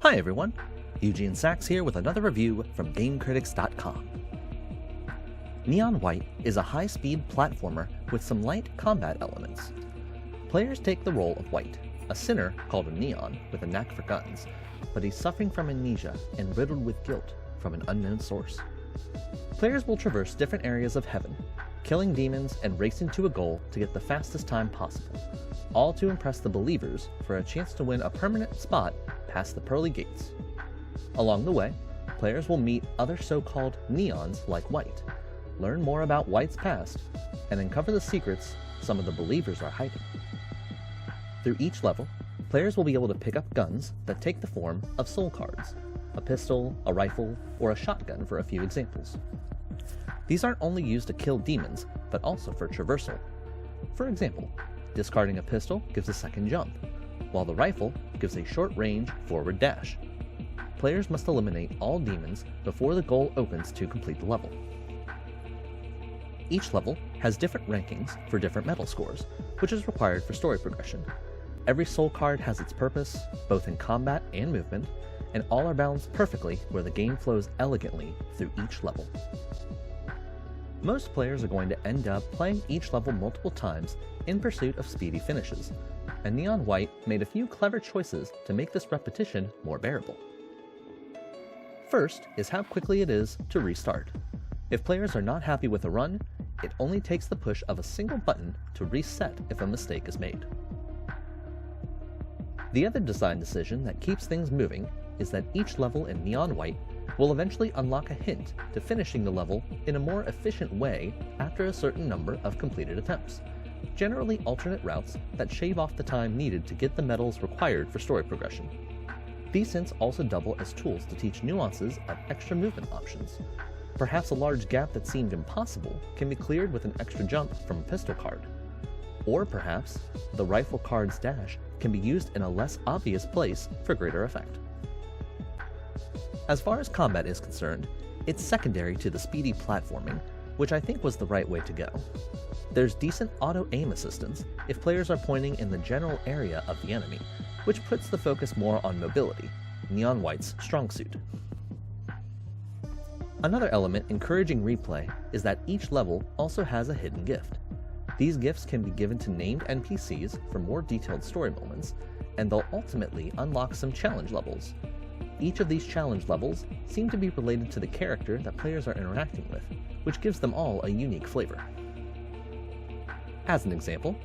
Hi everyone, Eugene Sachs here with another review from GameCritics.com. Neon White is a high-speed platformer with some light combat elements. Players take the role of White, a sinner called a Neon with a knack for guns, but he's suffering from amnesia and riddled with guilt from an unknown source. Players will traverse different areas of heaven, killing demons and racing to a goal to get the fastest time possible, all to impress the believers for a chance to win a permanent spot past the pearly gates. Along the way, players will meet other so-called Neons like White, learn more about White's past, and uncover the secrets some of the believers are hiding. Through each level, players will be able to pick up guns that take the form of soul cards, a pistol, a rifle, or a shotgun for a few examples. These aren't only used to kill demons, but also for traversal. For example, discarding a pistol gives a second jump, while the rifle gives a short-range forward dash. Players must eliminate all demons before the goal opens to complete the level. Each level has different rankings for different medal scores, which is required for story progression. Every soul card has its purpose, both in combat and movement, and all are balanced perfectly where the game flows elegantly through each level. Most players are going to end up playing each level multiple times in pursuit of speedy finishes, and Neon White made a few clever choices to make this repetition more bearable. First is how quickly it is to restart. If players are not happy with a run, it only takes the push of a single button to reset if a mistake is made. The other design decision that keeps things moving is that each level in Neon White will eventually unlock a hint to finishing the level in a more efficient way after a certain number of completed attempts, generally alternate routes that shave off the time needed to get the medals required for story progression. These hints also double as tools to teach nuances of extra movement options. Perhaps a large gap that seemed impossible can be cleared with an extra jump from a pistol card. Or perhaps the rifle card's dash can be used in a less obvious place for greater effect. As far as combat is concerned, it's secondary to the speedy platforming, which I think was the right way to go. There's decent auto-aim assistance if players are pointing in the general area of the enemy, which puts the focus more on mobility, Neon White's strong suit. Another element encouraging replay is that each level also has a hidden gift. These gifts can be given to named NPCs for more detailed story moments, and they'll ultimately unlock some challenge levels. Each of these challenge levels seem to be related to the character that players are interacting with, which gives them all a unique flavor. As an example,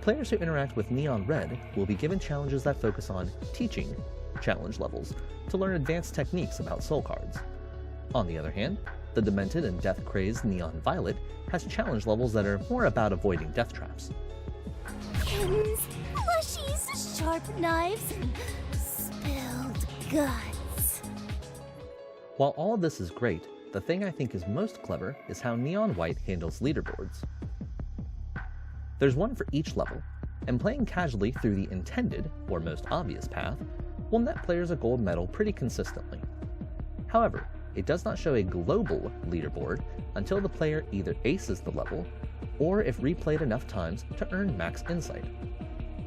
players who interact with Neon Red will be given challenges that focus on teaching challenge levels to learn advanced techniques about soul cards. On the other hand, the demented and death-crazed Neon Violet has challenge levels that are more about avoiding death traps. Pins, plushies, sharp knives, and spilled guts. While all of this is great, the thing I think is most clever is how Neon White handles leaderboards. There's one for each level, and playing casually through the intended, or most obvious path, will net players a gold medal pretty consistently. However, it does not show a global leaderboard until the player either aces the level, or if replayed enough times to earn max insight.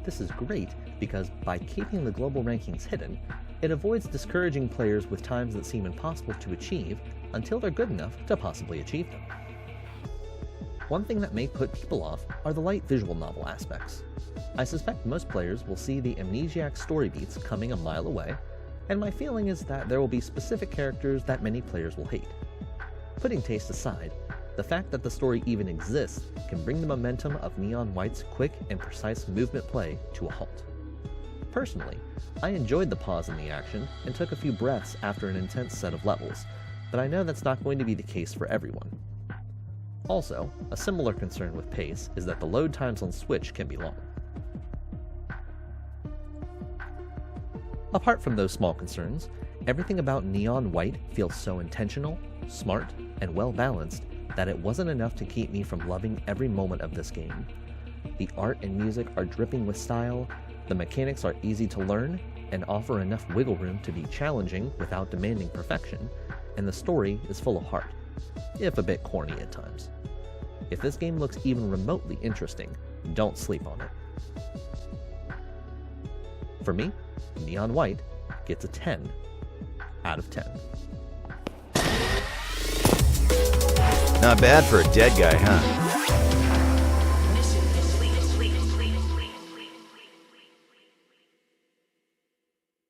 This is great because by keeping the global rankings hidden, it avoids discouraging players with times that seem impossible to achieve until they're good enough to possibly achieve them. One thing that may put people off are the light visual novel aspects. I suspect most players will see the amnesiac story beats coming a mile away, and my feeling is that there will be specific characters that many players will hate. Putting taste aside, the fact that the story even exists can bring the momentum of Neon White's quick and precise movement play to a halt. Personally, I enjoyed the pause in the action and took a few breaths after an intense set of levels, but I know that's not going to be the case for everyone. Also, a similar concern with pace is that the load times on Switch can be long. Apart from those small concerns, everything about Neon White feels so intentional, smart, and well-balanced that it wasn't enough to keep me from loving every moment of this game. The art and music are dripping with style, the mechanics are easy to learn, and offer enough wiggle room to be challenging without demanding perfection, and the story is full of heart, if a bit corny at times. If this game looks even remotely interesting, don't sleep on it. For me, Neon White gets a 10 out of 10. Not bad for a dead guy, huh?